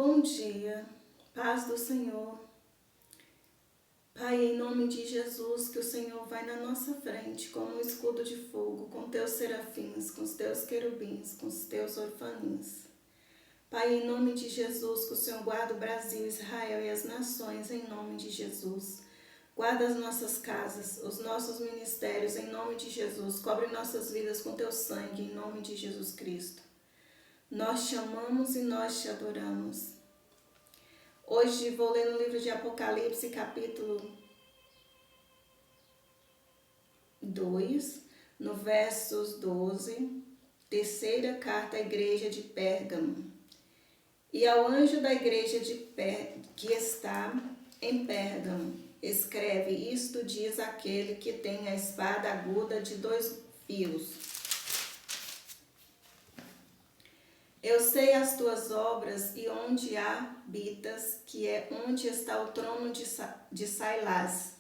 Bom dia, paz do Senhor. Pai, em nome de Jesus, que o Senhor vai na nossa frente como um escudo de fogo, com teus serafins, com os teus querubins, com os teus orfanins. Pai, em nome de Jesus, que o Senhor guarda o Brasil, Israel e as nações, em nome de Jesus. Guarda as nossas casas, os nossos ministérios, em nome de Jesus. Cobre nossas vidas com teu sangue, em nome de Jesus Cristo. Nós te amamos e nós te adoramos. Hoje vou ler no livro de Apocalipse, capítulo 2, no versos 12, terceira carta à igreja de Pérgamo. E ao anjo da igreja que está em Pérgamo, escreve: isto diz aquele que tem a espada aguda de 2 fios. Eu sei as tuas obras e onde habitas, que é onde está o trono de Sailás.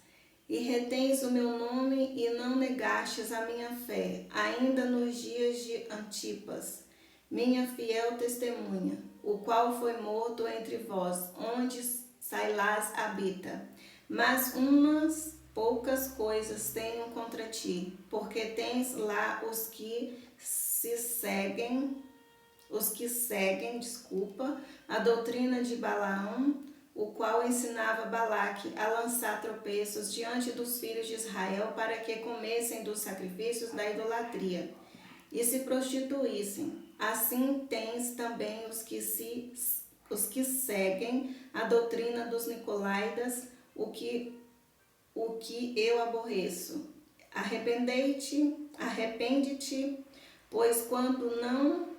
E retens o meu nome e não negastes a minha fé, ainda nos dias de Antipas, minha fiel testemunha, o qual foi morto entre vós, onde Sailás habita. Mas umas poucas coisas tenho contra ti, porque tens lá os que seguem a doutrina de Balaão, o qual ensinava Balaque a lançar tropeços diante dos filhos de Israel para que comessem dos sacrifícios da idolatria e se prostituíssem. Assim tens também os que seguem a doutrina dos Nicolaitas, o que eu aborreço. Arrepende-te, pois quando não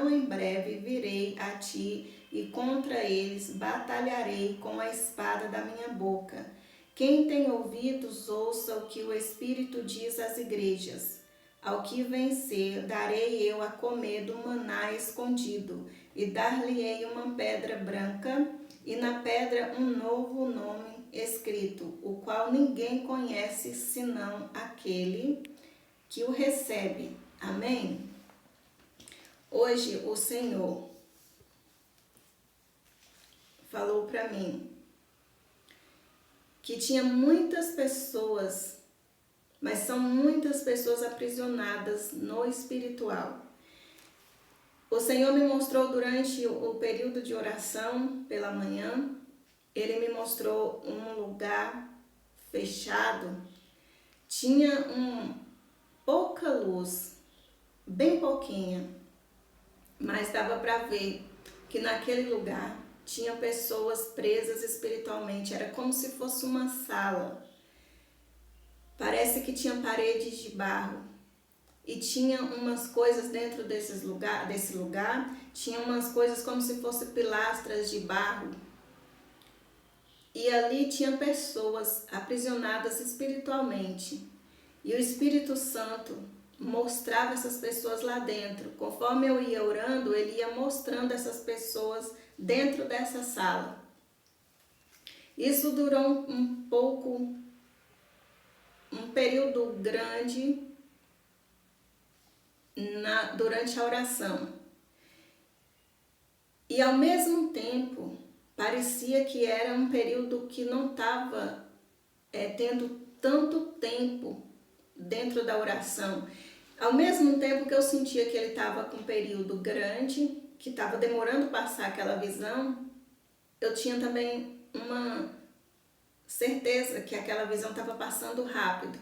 em breve virei a ti e contra eles batalharei com a espada da minha boca. Quem tem ouvidos, ouça o que o Espírito diz às igrejas. Ao que vencer, darei eu a comer do maná escondido, e dar-lhe-ei uma pedra branca, e na pedra um novo nome escrito, o qual ninguém conhece senão aquele que o recebe. Amém? Hoje o Senhor falou para mim que tinha muitas pessoas, mas são muitas pessoas aprisionadas no espiritual. O Senhor me mostrou durante o período de oração pela manhã, Ele me mostrou um lugar fechado, tinha pouca luz, bem pouquinha, mas dava para ver que naquele lugar tinha pessoas presas espiritualmente, era como se fosse uma sala. Parece que tinha paredes de barro e tinha umas coisas dentro desse lugar, tinha umas coisas como se fossem pilastras de barro. E ali tinha pessoas aprisionadas espiritualmente. E o Espírito Santo mostrava essas pessoas lá dentro. Conforme eu ia orando, ele ia mostrando essas pessoas dentro dessa sala. Isso durou um período grande durante a oração. E ao mesmo tempo, parecia que era um período que não estava tendo tanto tempo dentro da oração. Ao mesmo tempo que eu sentia que ele estava com um período grande, que estava demorando passar aquela visão, eu tinha também uma certeza que aquela visão estava passando rápido.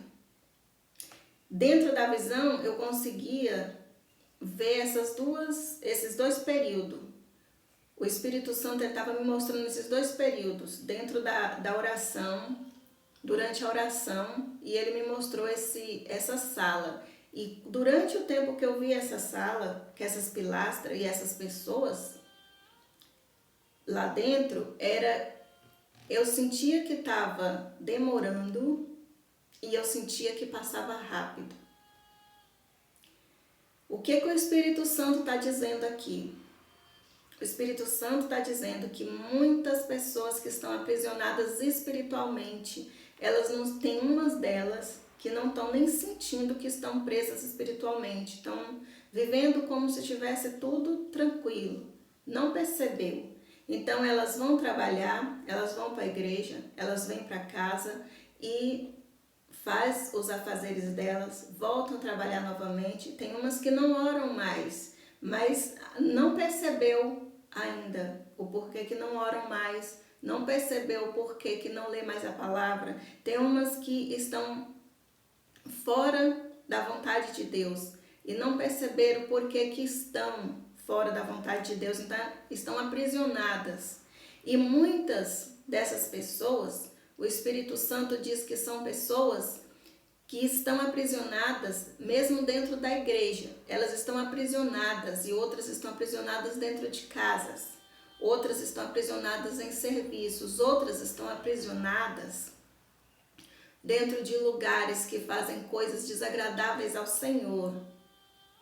Dentro da visão eu conseguia ver esses dois períodos. O Espírito Santo estava me mostrando esses dois períodos dentro da oração, durante a oração, e ele me mostrou essa sala. E durante o tempo que eu vi essa sala, que essas pilastras e essas pessoas lá dentro, eu sentia que estava demorando e eu sentia que passava rápido. O que o Espírito Santo está dizendo aqui? O Espírito Santo está dizendo que muitas pessoas que estão aprisionadas espiritualmente, elas não têm umas delas que não estão nem sentindo que estão presas espiritualmente, estão vivendo como se tivesse tudo tranquilo. Não percebeu. Então elas vão trabalhar, elas vão para a igreja, elas vêm para casa e faz os afazeres delas, voltam a trabalhar novamente. Tem umas que não oram mais, mas não percebeu ainda o porquê que não oram mais, não percebeu o porquê que não lê mais a palavra. Tem umas que estão fora da vontade de Deus e não perceberam por que estão fora da vontade de Deus, então estão aprisionadas. E muitas dessas pessoas, o Espírito Santo diz que são pessoas que estão aprisionadas mesmo dentro da igreja. Elas estão aprisionadas e outras estão aprisionadas dentro de casas. Outras estão aprisionadas em serviços, outras estão aprisionadas dentro de lugares que fazem coisas desagradáveis ao Senhor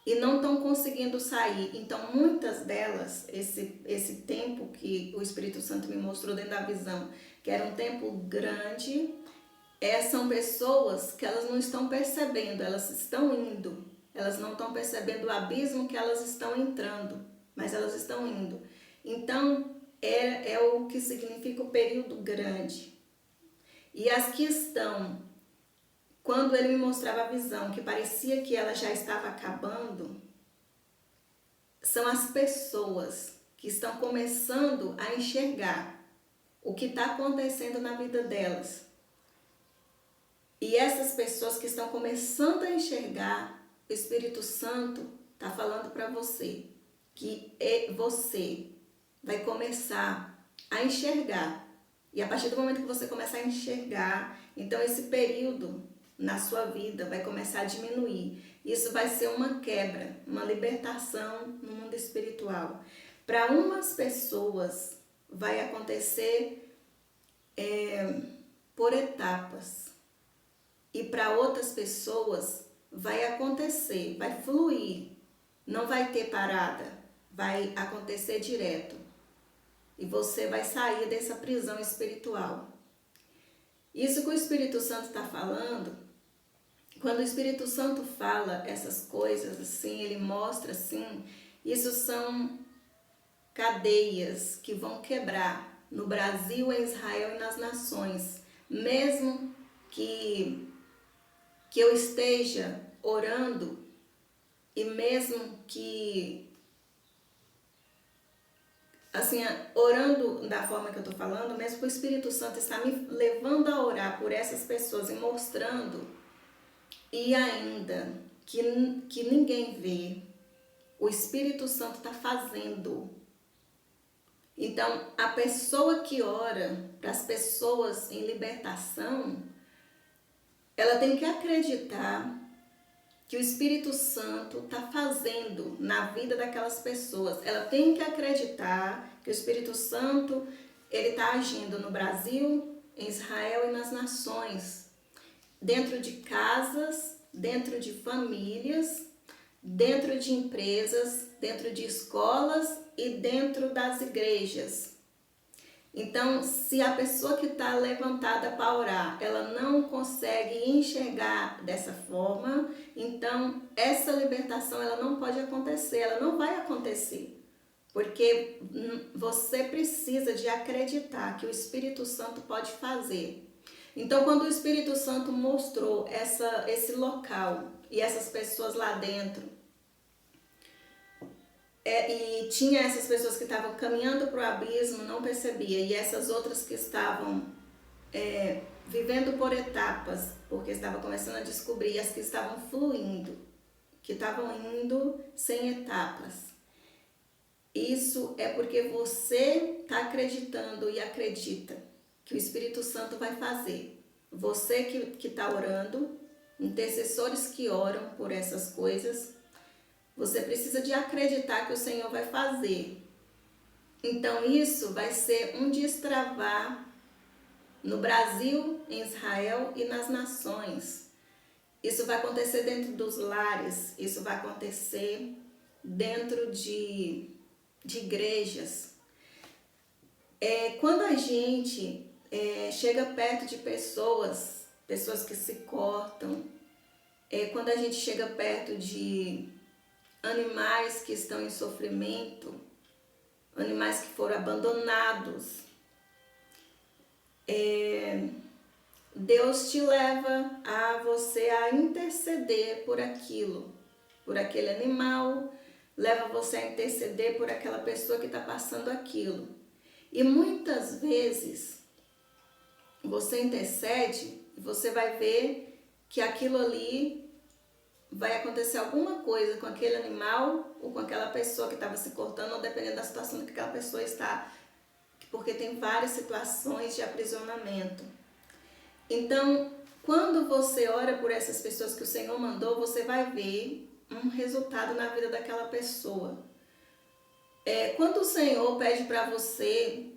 e não estão conseguindo sair. Então, muitas delas, esse tempo que o Espírito Santo me mostrou dentro da visão, que era um tempo grande, são pessoas que elas não estão percebendo, elas estão indo, elas não estão percebendo o abismo que elas estão entrando, mas elas estão indo. Então, é o que significa o período grande. E as que estão, quando ele me mostrava a visão, que parecia que ela já estava acabando, são as pessoas que estão começando a enxergar o que está acontecendo na vida delas. E essas pessoas que estão começando a enxergar, o Espírito Santo está falando para você que você vai começar a enxergar. E a partir do momento que você começar a enxergar, então esse período na sua vida vai começar a diminuir. Isso vai ser uma quebra, uma libertação no mundo espiritual. Para umas pessoas vai acontecer por etapas. E para outras pessoas vai acontecer, vai fluir. Não vai ter parada, vai acontecer direto. E você vai sair dessa prisão espiritual. Isso que o Espírito Santo está falando, quando o Espírito Santo fala essas coisas assim, ele mostra assim, isso são cadeias que vão quebrar no Brasil, em Israel e nas nações. Mesmo que eu esteja orando e mesmo que assim, orando da forma que eu estou falando, mesmo que o Espírito Santo está me levando a orar por essas pessoas e mostrando, e ainda que ninguém vê, o Espírito Santo está fazendo. Então, a pessoa que ora para as pessoas em libertação, ela tem que acreditar que o Espírito Santo está fazendo na vida daquelas pessoas. Ela tem que acreditar que o Espírito Santo ele está agindo no Brasil, em Israel e nas nações, dentro de casas, dentro de famílias, dentro de empresas, dentro de escolas e dentro das igrejas. Então, se a pessoa que está levantada para orar, ela não consegue enxergar dessa forma, então essa libertação ela não pode acontecer, ela não vai acontecer. Porque você precisa de acreditar que o Espírito Santo pode fazer. Então, quando o Espírito Santo mostrou esse local e essas pessoas lá dentro, e tinha essas pessoas que estavam caminhando para o abismo, não percebia, e essas outras que estavam vivendo por etapas, porque estavam começando a descobrir, as que estavam fluindo, que estavam indo sem etapas. Isso é porque você está acreditando e acredita que o Espírito Santo vai fazer. Você que está orando, intercessores que oram por essas coisas, você precisa de acreditar que o Senhor vai fazer. Então isso vai ser um destravar no Brasil, em Israel e nas nações. Isso vai acontecer dentro dos lares, isso vai acontecer dentro de igrejas. Quando a gente chega perto de pessoas que se cortam, quando a gente chega perto de animais que estão em sofrimento, animais que foram abandonados. Deus te leva a você a interceder por aquilo, por aquele animal, leva você a interceder por aquela pessoa que está passando aquilo. E muitas vezes você intercede e você vai ver que aquilo ali vai acontecer alguma coisa com aquele animal ou com aquela pessoa que estava se cortando, ou dependendo da situação que aquela pessoa está, porque tem várias situações de aprisionamento. Então, quando você ora por essas pessoas que o Senhor mandou, você vai ver um resultado na vida daquela pessoa. Quando o Senhor pede para você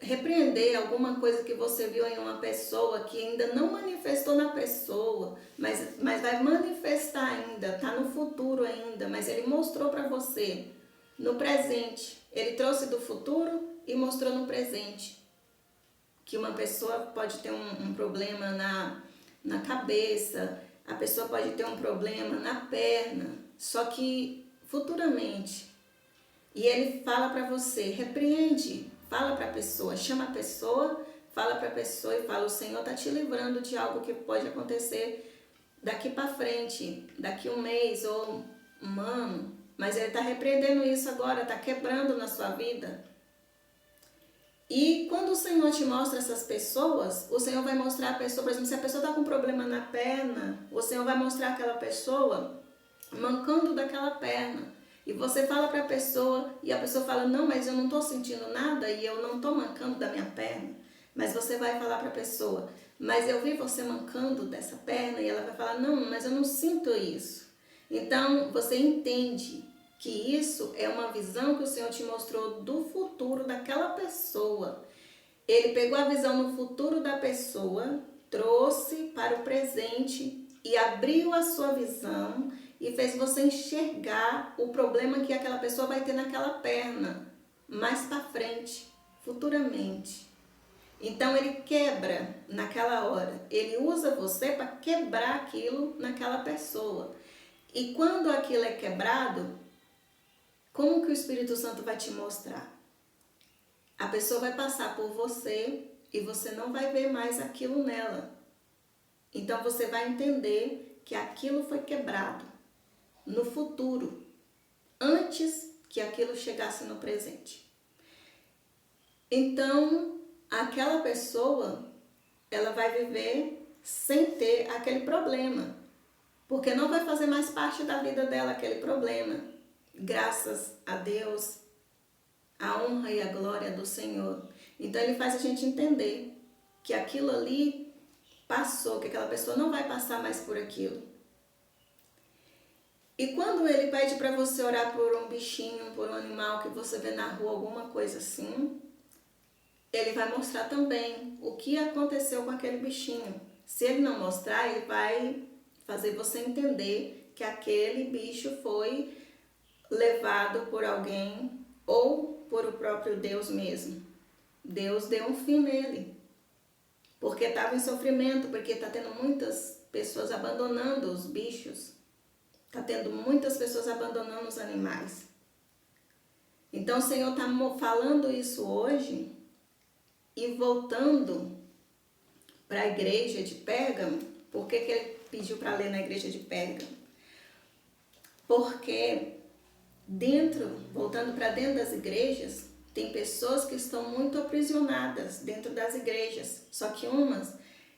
repreender alguma coisa que você viu em uma pessoa que ainda não manifestou na pessoa, mas vai manifestar ainda, está no futuro ainda, mas ele mostrou para você no presente. Ele trouxe do futuro e mostrou no presente. Que uma pessoa pode ter um problema na cabeça, a pessoa pode ter um problema na perna, só que futuramente. E ele fala para você, repreende, fala para a pessoa, chama a pessoa, fala para a pessoa e fala, o Senhor está te livrando de algo que pode acontecer daqui para frente, daqui um mês ou um ano, mas ele está repreendendo isso agora, está quebrando na sua vida. E quando o Senhor te mostra essas pessoas, o Senhor vai mostrar a pessoa, por exemplo, se a pessoa está com problema na perna, o Senhor vai mostrar aquela pessoa mancando daquela perna. E você fala para a pessoa, e a pessoa fala, não, mas eu não estou sentindo nada e eu não estou mancando da minha perna. Mas você vai falar para a pessoa, mas eu vi você mancando dessa perna, e ela vai falar, não, mas eu não sinto isso. Então, você entende que isso é uma visão que o Senhor te mostrou do futuro daquela pessoa. Ele pegou a visão no futuro da pessoa, trouxe para o presente e abriu a sua visão e fez você enxergar o problema que aquela pessoa vai ter naquela perna, mais para frente, futuramente. Então ele quebra naquela hora, ele usa você para quebrar aquilo naquela pessoa. E quando aquilo é quebrado, como que o Espírito Santo vai te mostrar? A pessoa vai passar por você e você não vai ver mais aquilo nela. Então você vai entender que aquilo foi quebrado no futuro, antes que aquilo chegasse no presente. Então, aquela pessoa, ela vai viver sem ter aquele problema, porque não vai fazer mais parte da vida dela aquele problema. Graças a Deus, a honra e a glória do Senhor. Então ele faz a gente entender que aquilo ali passou, que aquela pessoa não vai passar mais por aquilo. E quando ele pede para você orar por um bichinho, por um animal que você vê na rua, alguma coisa assim, ele vai mostrar também o que aconteceu com aquele bichinho. Se ele não mostrar, ele vai fazer você entender que aquele bicho foi levado por alguém ou por o próprio Deus mesmo. Deus deu um fim nele, porque estava em sofrimento, porque está tendo muitas pessoas abandonando os bichos, está tendo muitas pessoas abandonando os animais. Então o Senhor está falando isso hoje e voltando para a igreja de Pérgamo. Por que ele pediu para ler na igreja de Pérgamo? Porque voltando para dentro das igrejas, tem pessoas que estão muito aprisionadas dentro das igrejas. Só que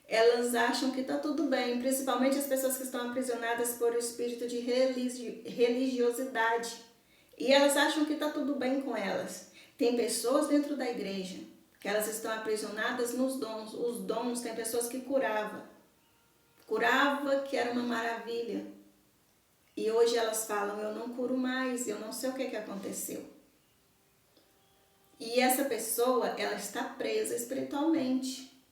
elas acham que está tudo bem, principalmente as pessoas que estão aprisionadas por o espírito de religiosidade. E elas acham que está tudo bem com elas. Tem pessoas dentro da igreja que elas estão aprisionadas nos dons. Os dons, tem pessoas que curava, que era uma maravilha. E hoje elas falam, eu não curo mais, eu não sei o que aconteceu. E essa pessoa, ela está presa espiritualmente.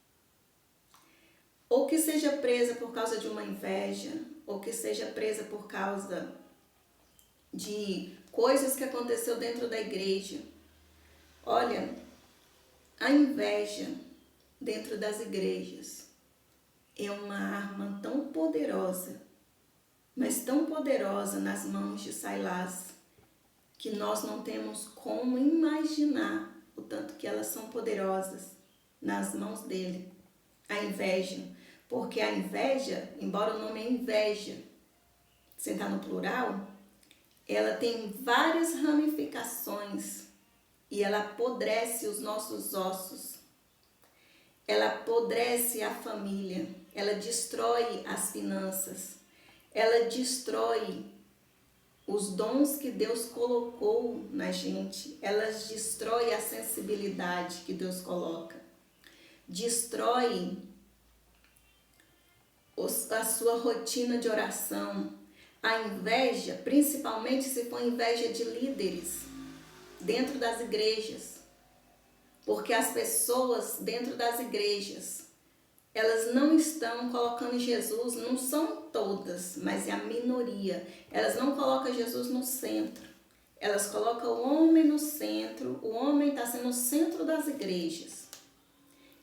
Ou que seja presa por causa de uma inveja, ou que seja presa por causa de coisas que aconteceu dentro da igreja. Olha, a inveja dentro das igrejas é uma arma tão poderosa, mas tão poderosa nas mãos de Sailás, que nós não temos como imaginar o tanto que elas são poderosas nas mãos dele. A inveja, porque a inveja, embora o nome é inveja, sem estar no plural, ela tem várias ramificações e ela apodrece os nossos ossos, ela apodrece a família, ela destrói as finanças, ela destrói os dons que Deus colocou na gente, ela destrói a sensibilidade que Deus coloca, destrói a sua rotina de oração. A inveja, principalmente se for inveja de líderes dentro das igrejas, porque as pessoas dentro das igrejas, elas não estão colocando Jesus, não são todas, mas é a minoria. Elas não colocam Jesus no centro. Elas colocam o homem no centro. O homem está sendo o centro das igrejas.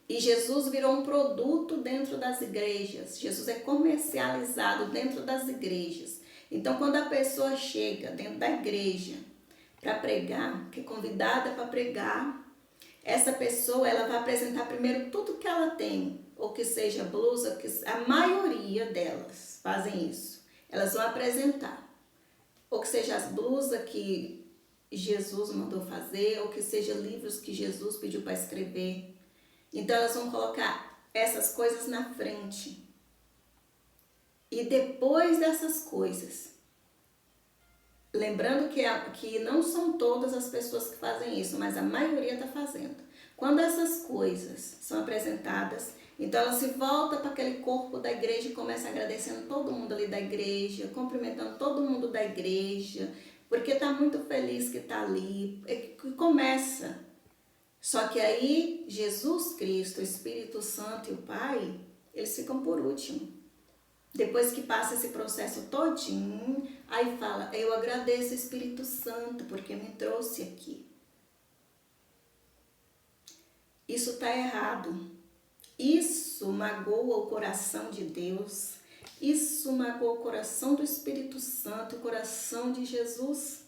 E Jesus virou um produto dentro das igrejas. Jesus é comercializado dentro das igrejas. Então, quando a pessoa chega dentro da igreja para pregar, que é convidada para pregar, essa pessoa ela vai apresentar primeiro tudo que ela tem, ou que seja blusa, que a maioria delas fazem isso. Elas vão apresentar, ou que seja as blusas que Jesus mandou fazer, ou que seja livros que Jesus pediu para escrever. Então elas vão colocar essas coisas na frente. E depois dessas coisas, lembrando que não são todas as pessoas que fazem isso, mas a maioria está fazendo. Quando essas coisas são apresentadas, então ela se volta para aquele corpo da igreja e começa agradecendo todo mundo ali da igreja, cumprimentando todo mundo da igreja, porque está muito feliz que está ali, que começa. Só que aí Jesus Cristo, o Espírito Santo e o Pai, eles ficam por último. Depois que passa esse processo todinho, aí fala, eu agradeço o Espírito Santo porque me trouxe aqui. Isso está errado. Isso magoa o coração de Deus. Isso magoa o coração do Espírito Santo, o coração de Jesus.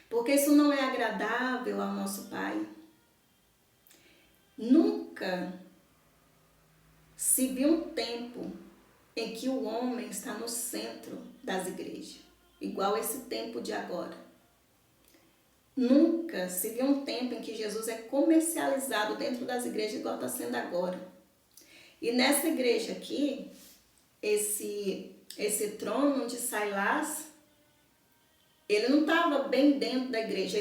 Porque isso não é agradável ao nosso Pai. Nunca se viu um tempo em que o homem está no centro das igrejas, igual esse tempo de agora. Nunca se viu um tempo em que Jesus é comercializado dentro das igrejas, igual está sendo agora. E nessa igreja aqui, esse trono de Sailás, ele não estava bem dentro da igreja,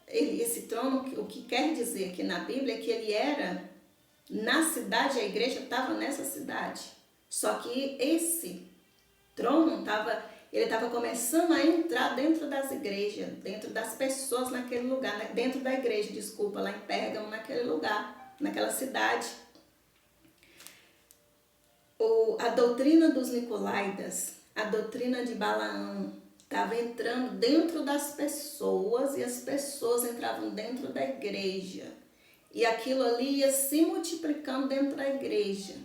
esse trono, o que quer dizer aqui na Bíblia é que ele era na cidade, a igreja estava nessa cidade. Só que esse trono estava começando a entrar dentro das igrejas, dentro das pessoas naquele lugar, dentro da igreja, desculpa, lá em Pérgamo, naquele lugar, naquela cidade. A doutrina dos Nicolaitas, a doutrina de Balaão, estava entrando dentro das pessoas e as pessoas entravam dentro da igreja. E aquilo ali ia se multiplicando dentro da igreja.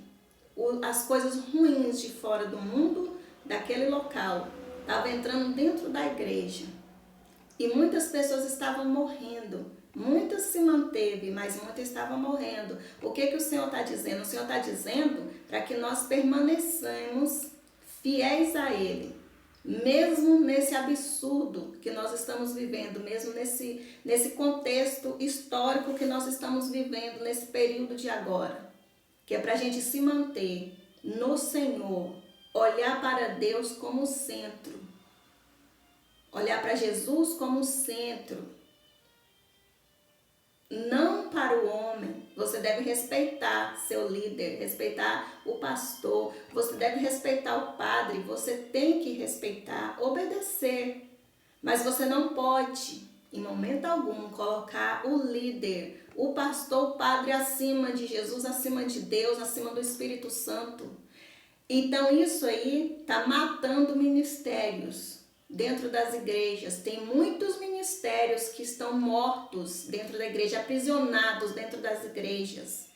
As coisas ruins de fora do mundo, daquele local, estavam entrando dentro da igreja. E muitas pessoas estavam morrendo. Muitas se manteve, mas muitas estavam morrendo. O que o Senhor está dizendo? O Senhor está dizendo para que nós permaneçamos fiéis a Ele. Mesmo nesse absurdo que nós estamos vivendo, mesmo nesse contexto histórico que nós estamos vivendo, nesse período de agora. Que é para a gente se manter no Senhor, olhar para Deus como centro, olhar para Jesus como centro, não para o homem. Você deve respeitar seu líder, respeitar o pastor, você deve respeitar o padre, você tem que respeitar, obedecer, mas você não pode, em momento algum, colocar o líder, o pastor, o padre acima de Jesus, acima de Deus, acima do Espírito Santo. Então isso aí está matando ministérios dentro das igrejas. Tem muitos ministérios que estão mortos dentro da igreja, aprisionados dentro das igrejas.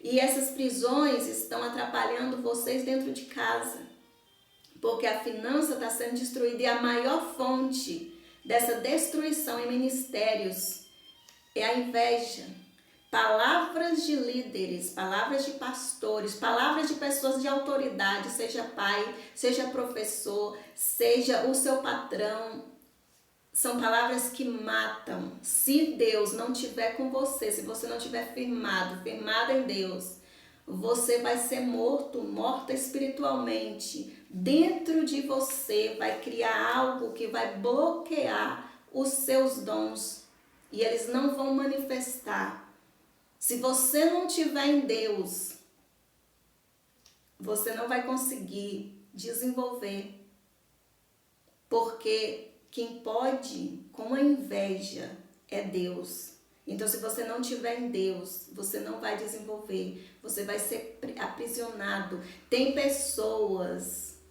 E essas prisões estão atrapalhando vocês dentro de casa. porque a finança está sendo destruída e a maior fonte dessa destruição em ministérios é a inveja. Palavras de líderes, palavras de pastores, palavras de pessoas de autoridade, seja pai, seja professor, seja o seu patrão, são palavras que matam. Se Deus não estiver com você, se você não estiver firmada em Deus, você vai ser morta espiritualmente. Dentro de você vai criar algo que vai bloquear os seus dons e eles não vão manifestar. Se você não estiver em Deus, você não vai conseguir desenvolver. Porque quem pode com a inveja é Deus. Então, se você não estiver em Deus, você não vai desenvolver. Você vai ser aprisionado. Tem pessoas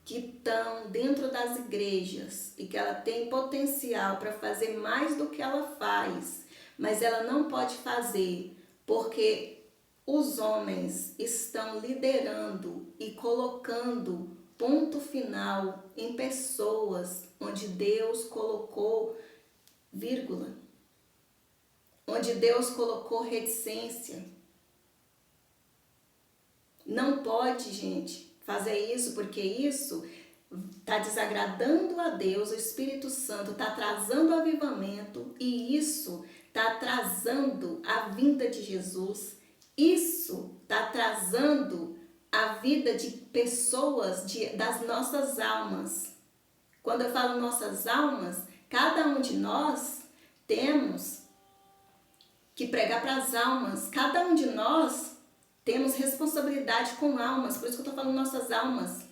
que estão dentro das igrejas e que ela tem potencial para fazer mais do que ela faz. Mas ela não pode fazer porque os homens estão liderando e colocando ponto final em pessoas onde Deus colocou vírgula, onde Deus colocou reticência. Não pode, gente, fazer isso, porque isso está desagradando a Deus. O Espírito Santo está atrasando o avivamento e isso está atrasando a vinda de Jesus. Isso está atrasando a vida de pessoas, das nossas almas. Quando eu falo nossas almas, cada um de nós temos que pregar para as almas. Cada um de nós temos responsabilidade com almas. Por isso que eu estou falando nossas almas.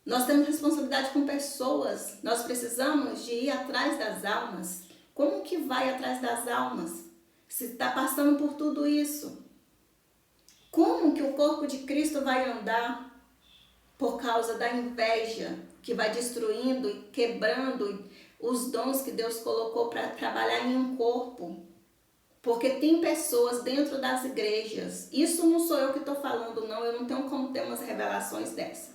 Nós temos responsabilidade com pessoas. Nós precisamos de ir atrás das almas. Como que vai atrás das almas? Se está passando por tudo isso. Como que o corpo de Cristo vai andar por causa da inveja que vai destruindo e quebrando os dons que Deus colocou para trabalhar em um corpo? Porque tem pessoas dentro das igrejas. Isso não sou eu que estou falando, não. Eu não tenho como ter umas revelações dessa.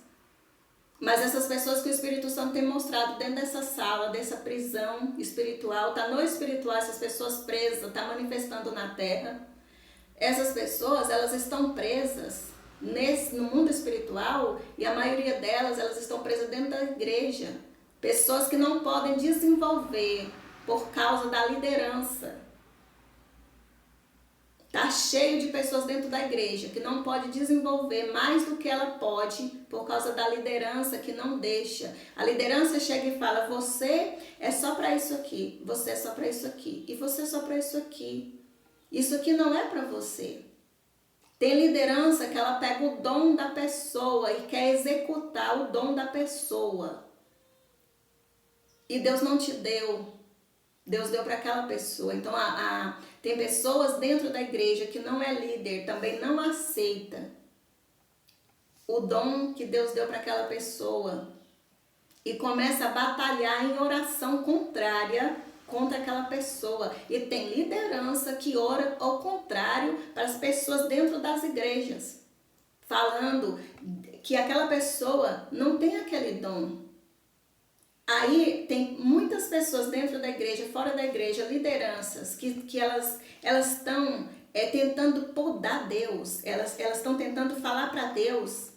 Mas essas pessoas que o Espírito Santo tem mostrado dentro dessa sala, dessa prisão espiritual, está no espiritual, essas pessoas presas, está manifestando na terra. Essas pessoas, elas estão presas no mundo espiritual e a maioria delas, elas estão presas dentro da igreja. Pessoas que não podem desenvolver por causa da liderança. Está cheio de pessoas dentro da igreja que não pode desenvolver mais do que ela pode por causa da liderança que não deixa. A liderança chega e fala, você é só para isso aqui, você é só para isso aqui e você é só para isso aqui. Isso aqui não é para você. Tem liderança que ela pega o dom da pessoa e quer executar o dom da pessoa. E Deus não te deu. Deus deu para aquela pessoa. Então, tem pessoas dentro da igreja que não é líder, também não aceita o dom que Deus deu para aquela pessoa. E começa a batalhar em oração contrária contra aquela pessoa. E tem liderança que ora ao contrário para as pessoas dentro das igrejas, falando que aquela pessoa não tem aquele dom. Aí tem muitas pessoas dentro da igreja, fora da igreja, lideranças, que elas estão tentando podar Deus, elas estão tentando falar para Deus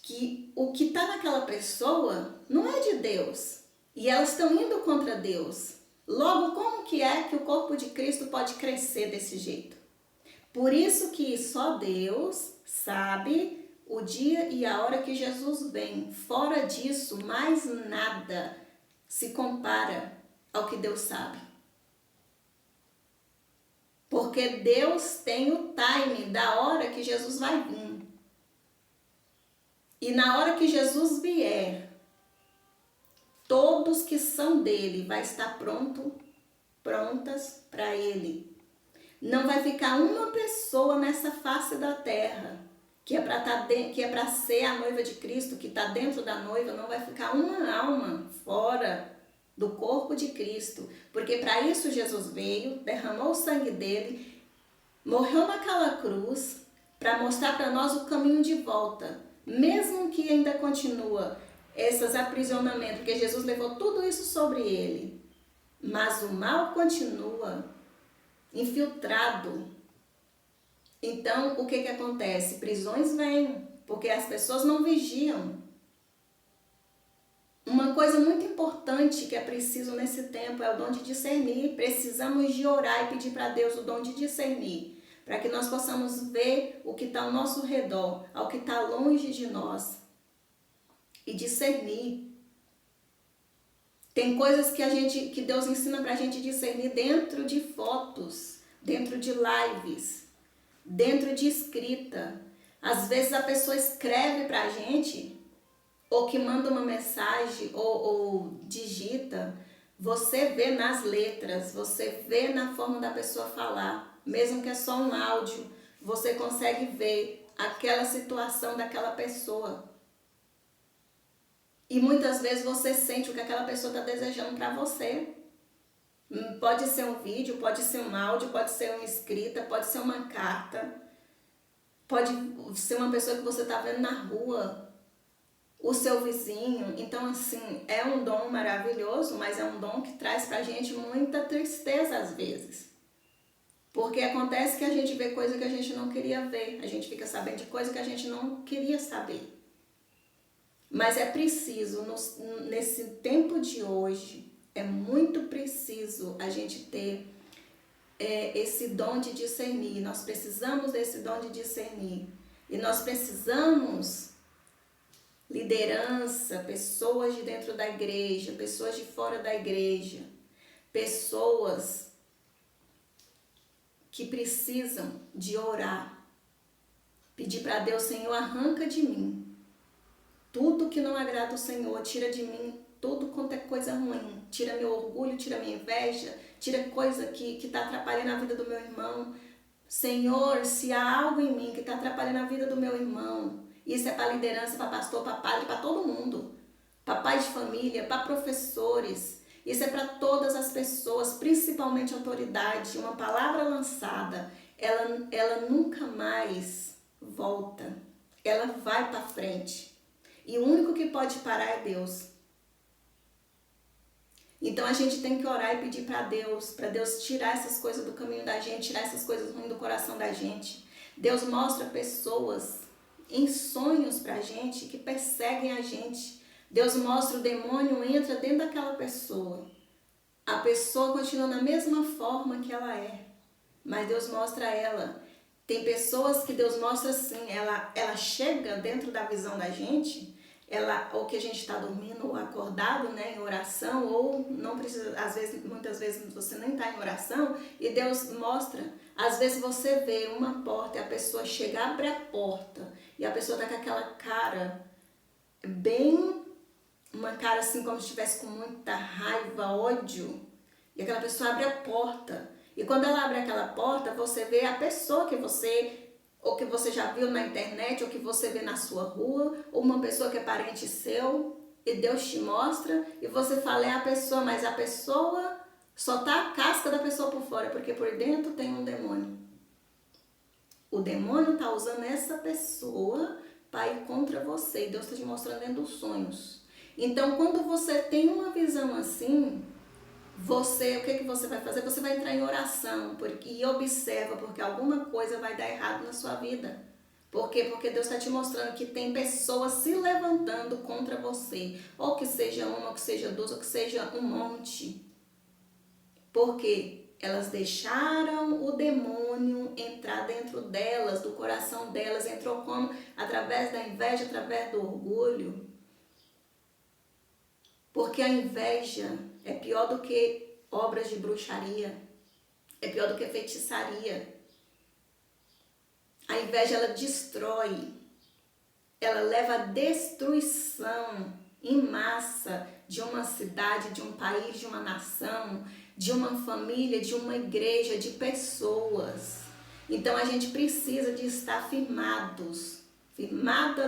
que o que está naquela pessoa não é de Deus. E elas estão indo contra Deus. Logo, como que é que o corpo de Cristo pode crescer desse jeito? Por isso que só Deus sabe o dia e a hora que Jesus vem. Fora disso, mais nada se compara ao que Deus sabe. Porque Deus tem o time da hora que Jesus vai vir. E na hora que Jesus vier, todos que são dele vai estar prontas para ele. Não vai ficar uma pessoa nessa face da terra que é para ser a noiva de Cristo, que está dentro da noiva. Não vai ficar uma alma fora do corpo de Cristo, porque para isso Jesus veio, derramou o sangue dele, morreu naquela cruz para mostrar para nós o caminho de volta. mesmo que ainda continua esses aprisionamentos, porque Jesus levou tudo isso sobre ele, mas o mal continua infiltrado. Então, o que acontece? Prisões vêm, porque as pessoas não vigiam. Uma coisa muito importante que é preciso nesse tempo é o dom de discernir. Precisamos de orar e pedir para Deus o dom de discernir, para que nós possamos ver o que está ao nosso redor, ao que está longe de nós, e discernir. Tem coisas que Deus ensina para a gente discernir dentro de fotos, dentro de lives, dentro de escrita. Às vezes a pessoa escreve para a gente, ou que manda uma mensagem, ou digita. Você vê nas letras, você vê na forma da pessoa falar, mesmo que é só um áudio, você consegue ver aquela situação daquela pessoa. E muitas vezes você sente o que aquela pessoa está desejando para você. Pode ser um vídeo, pode ser um áudio, pode ser uma escrita, pode ser uma carta, pode ser uma pessoa que você está vendo na rua, o seu vizinho. Então, assim, é um dom maravilhoso, mas é um dom que traz pra gente muita tristeza às vezes. Porque acontece que a gente vê coisa que a gente não queria ver, a gente fica sabendo de coisa que a gente não queria saber. Mas é preciso, nesse tempo de hoje, é muito preciso a gente ter esse dom de discernir. Nós precisamos desse dom de discernir. E nós precisamos liderança, pessoas de dentro da igreja, pessoas de fora da igreja, pessoas que precisam de orar, pedir para Deus: Senhor, arranca de mim tudo que não agrada ao Senhor, tira de mim tudo quanto é coisa ruim, tira meu orgulho, tira minha inveja, tira coisa que está atrapalhando a vida do meu irmão. Senhor, se há algo em mim que está atrapalhando a vida do meu irmão, isso é para liderança, para pastor, para padre, para todo mundo, para pais de família, para professores, isso é para todas as pessoas, principalmente autoridade. Uma palavra lançada, ela nunca mais volta, ela vai para frente. E o único que pode parar é Deus. Então a gente tem que orar e pedir para Deus tirar essas coisas do caminho da gente, tirar essas coisas ruins do coração da gente. Deus mostra pessoas em sonhos pra gente que perseguem a gente. Deus mostra o demônio, entra dentro daquela pessoa. A pessoa continua na mesma forma que ela é, mas Deus mostra ela. Tem pessoas que Deus mostra assim, ela chega dentro da visão da gente, ou que a gente está dormindo ou acordado, né, em oração, ou não precisa, muitas vezes você nem está em oração, e Deus mostra. Às vezes você vê uma porta e a pessoa chega, abre a porta, e a pessoa está com aquela cara, uma cara assim como se estivesse com muita raiva, ódio, e aquela pessoa abre a porta. E quando ela abre aquela porta, você vê a pessoa que você já viu na internet, ou que você vê na sua rua, ou uma pessoa que é parente seu, e Deus te mostra, e você fala, é a pessoa, mas a pessoa só tá a casca da pessoa por fora, porque por dentro tem um demônio. O demônio tá usando essa pessoa para ir contra você, e Deus está te mostrando dentro dos sonhos. Então, quando você tem uma visão assim, o que você vai fazer? Você vai entrar em oração e observa, porque alguma coisa vai dar errado na sua vida. Por quê? Porque Deus está te mostrando que tem pessoas se levantando contra você. Ou que seja uma, ou que seja duas, ou que seja um monte. Porque elas deixaram o demônio entrar dentro delas, do coração delas. Entrou como? Através da inveja, através do orgulho. Porque a inveja é pior do que obras de bruxaria, é pior do que feitiçaria. A inveja, ela destrói, ela leva à destruição em massa de uma cidade, de um país, de uma nação, de uma família, de uma igreja, de pessoas. Então a gente precisa de estar firmadas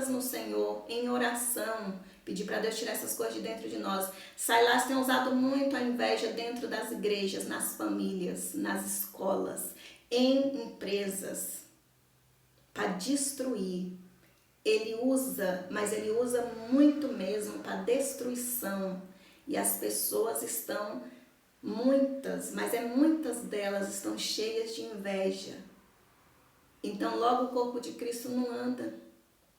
no Senhor, em oração, pedir para Deus tirar essas coisas de dentro de nós. Silas tem usado muito a inveja dentro das igrejas, nas famílias, nas escolas, em empresas, para destruir. ele usa, mas ele usa muito mesmo para destruição. E as pessoas estão, muitas delas estão cheias de inveja. Então logo o corpo de Cristo não anda.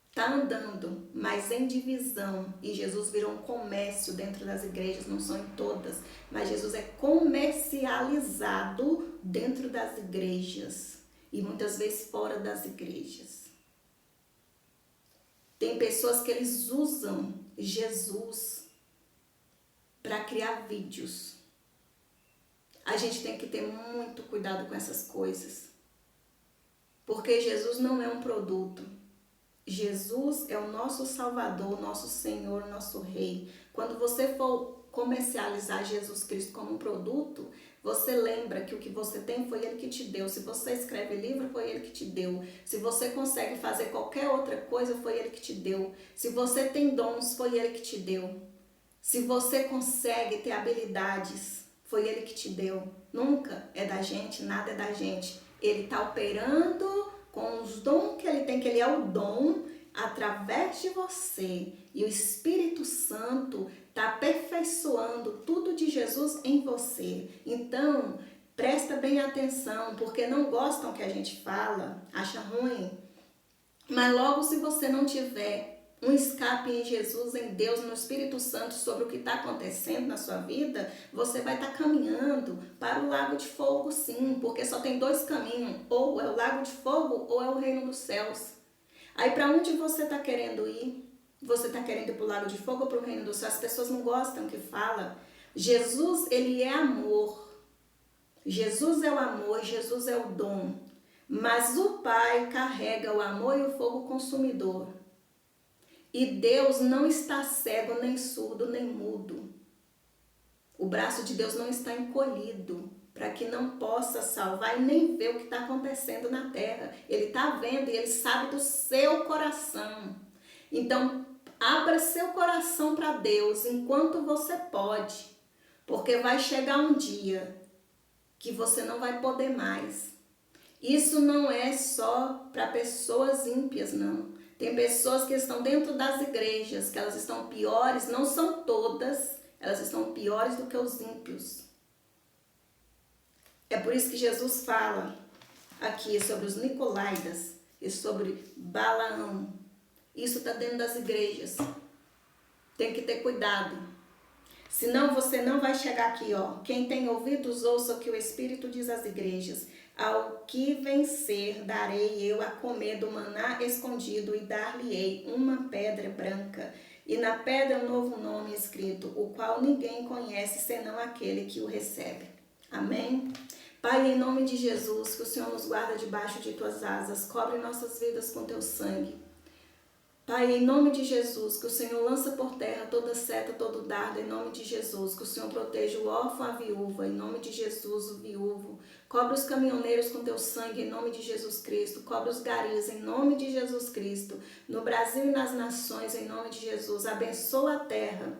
Está andando, mas em divisão. E Jesus virou um comércio dentro das igrejas, não são em todas, mas Jesus é comercializado dentro das igrejas e muitas vezes fora das igrejas. Tem pessoas que eles usam Jesus para criar vídeos. A gente tem que ter muito cuidado com essas coisas, porque Jesus não é um produto. Jesus é o nosso Salvador, nosso Senhor, nosso Rei. Quando você for comercializar Jesus Cristo como um produto, você lembra que o que você tem foi Ele que te deu. Se você escreve livro, foi Ele que te deu. Se você consegue fazer qualquer outra coisa, foi Ele que te deu. Se você tem dons, foi Ele que te deu. Se você consegue ter habilidades, foi Ele que te deu. Nunca é da gente, nada é da gente. Ele está operando com os dons que Ele tem, que Ele é o dom através de você. E o Espírito Santo está aperfeiçoando tudo de Jesus em você. Então, presta bem atenção, porque não gostam que a gente fala, acha ruim. Mas logo se você não tiver um escape em Jesus, em Deus, no Espírito Santo, sobre o que está acontecendo na sua vida, você vai estar caminhando para o lago de fogo, sim, porque só tem dois caminhos, ou é o lago de fogo ou é o reino dos céus. Aí para onde você está querendo ir? Você está querendo ir para o lago de fogo ou para o reino dos céus? As pessoas não gostam que fala. Jesus, ele é amor. Jesus é o amor, Jesus é o dom. Mas o Pai carrega o amor e o fogo consumidor. E Deus não está cego, nem surdo, nem mudo. O braço de Deus não está encolhido para que não possa salvar e nem ver o que está acontecendo na terra. Ele está vendo e Ele sabe do seu coração. Então, abra seu coração para Deus enquanto você pode. Porque vai chegar um dia que você não vai poder mais. Isso não é só para pessoas ímpias, não. Tem pessoas que estão dentro das igrejas, que elas estão piores, não são todas, elas estão piores do que os ímpios. É por isso que Jesus fala aqui sobre os Nicolaitas e sobre Balaão. Isso está dentro das igrejas. Tem que ter cuidado. Senão você não vai chegar aqui, ó. Quem tem ouvidos, ouça o que o Espírito diz às igrejas. Ao que vencer, darei eu a comer do maná escondido e dar-lhe-ei uma pedra branca. E na pedra um novo nome escrito, o qual ninguém conhece senão aquele que o recebe. Amém? Pai, em nome de Jesus, que o Senhor nos guarda debaixo de tuas asas, cobre nossas vidas com teu sangue. Pai, em nome de Jesus, que o Senhor lança por terra toda seta, todo dardo, em nome de Jesus, que o Senhor proteja o órfão, a viúva, em nome de Jesus, o viúvo. Cobre os caminhoneiros com teu sangue, em nome de Jesus Cristo. Cobre os garis, em nome de Jesus Cristo. No Brasil e nas nações, em nome de Jesus. Abençoa a terra,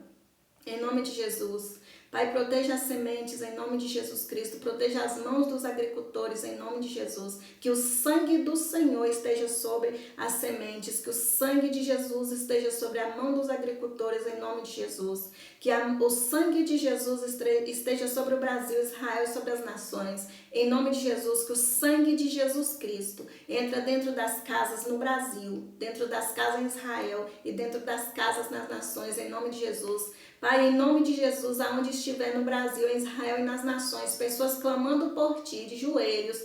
em nome de Jesus. Pai, proteja as sementes em nome de Jesus Cristo, proteja as mãos dos agricultores em nome de Jesus, que o sangue do Senhor esteja sobre as sementes, que o sangue de Jesus esteja sobre a mão dos agricultores em nome de Jesus, que o sangue de Jesus esteja sobre o Brasil, Israel e sobre as nações, em nome de Jesus, que o sangue de Jesus Cristo entra dentro das casas no Brasil, dentro das casas em Israel e dentro das casas nas nações, em nome de Jesus. Pai, em nome de Jesus, aonde estiver no Brasil, em Israel e nas nações, pessoas clamando por Ti, de joelhos,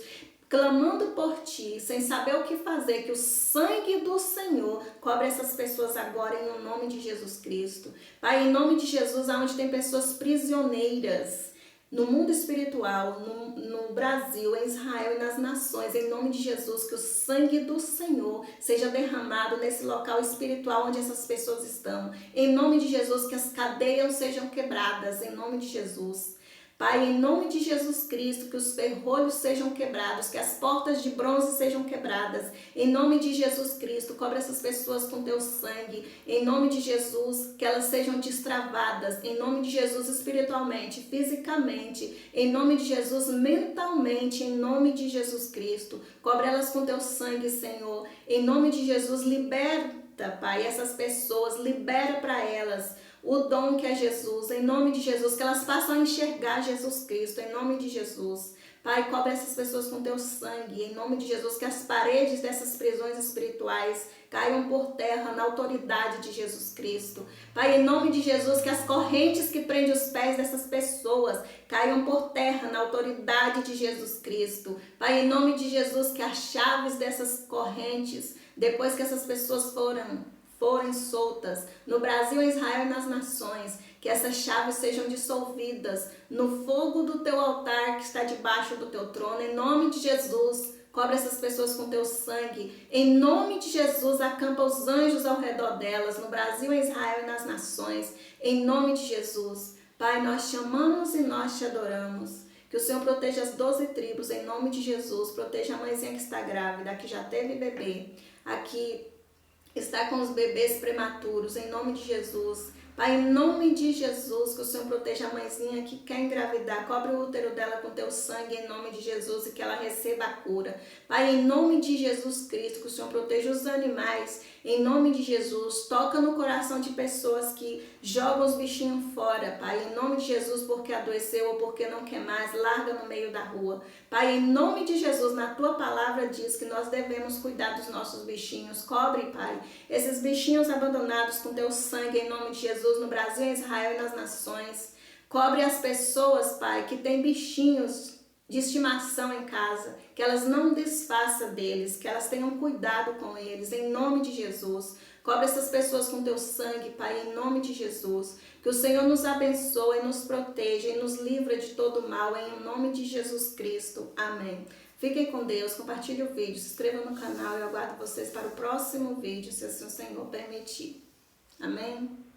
clamando por Ti, sem saber o que fazer, que o sangue do Senhor cobre essas pessoas agora, em nome de Jesus Cristo. Pai, em nome de Jesus, aonde tem pessoas prisioneiras, no mundo espiritual, no Brasil, em Israel e nas nações, em nome de Jesus, que o sangue do Senhor seja derramado nesse local espiritual onde essas pessoas estão. Em nome de Jesus, que as cadeias sejam quebradas, em nome de Jesus. Pai, em nome de Jesus Cristo, que os ferrolhos sejam quebrados, que as portas de bronze sejam quebradas. Em nome de Jesus Cristo, cobre essas pessoas com teu sangue. Em nome de Jesus, que elas sejam destravadas. Em nome de Jesus, espiritualmente, fisicamente. Em nome de Jesus, mentalmente. Em nome de Jesus Cristo, cobre elas com teu sangue, Senhor. Em nome de Jesus, liberta capacita, Pai, essas pessoas, libera para elas o dom que é Jesus, em nome de Jesus, que elas possam enxergar Jesus Cristo, em nome de Jesus. Pai, cobre essas pessoas com teu sangue, em nome de Jesus, que as paredes dessas prisões espirituais caiam por terra na autoridade de Jesus Cristo. Pai, em nome de Jesus, que as correntes que prendem os pés dessas pessoas caiam por terra na autoridade de Jesus Cristo. Pai, em nome de Jesus, que as chaves dessas correntes, depois que essas pessoas forem soltas no Brasil, Israel e nas nações, que essas chaves sejam dissolvidas no fogo do teu altar que está debaixo do teu trono, em nome de Jesus. Cobre essas pessoas com teu sangue. Em nome de Jesus, acampa os anjos ao redor delas, no Brasil, Israel e nas nações. Em nome de Jesus. Pai, nós te amamos e nós te adoramos. Que o Senhor proteja as 12 tribos, em nome de Jesus. Proteja a mãezinha que está grávida, a que já teve bebê, a que está com os bebês prematuros, em nome de Jesus. Pai, em nome de Jesus, que o Senhor proteja a mãezinha que quer engravidar, cobre o útero dela com teu sangue, em nome de Jesus, e que ela receba a cura. Pai, em nome de Jesus Cristo, que o Senhor proteja os animais, em nome de Jesus. Toca no coração de pessoas que jogam os bichinhos fora, Pai, em nome de Jesus, porque adoeceu ou porque não quer mais, larga no meio da rua. Pai, em nome de Jesus, na tua palavra diz que nós devemos cuidar dos nossos bichinhos. Cobre, Pai, esses bichinhos abandonados com teu sangue, em nome de Jesus, no Brasil, em Israel e nas nações. Cobre as pessoas, Pai, que têm bichinhos de estimação em casa, que elas não desfaçam deles, que elas tenham cuidado com eles, em nome de Jesus. Cobre essas pessoas com teu sangue, Pai, em nome de Jesus. Que o Senhor nos abençoe, nos proteja e nos livra de todo mal, em nome de Jesus Cristo. Amém. Fiquem com Deus, compartilhe o vídeo, se inscreva no canal e eu aguardo vocês para o próximo vídeo, se assim o Senhor permitir. Amém?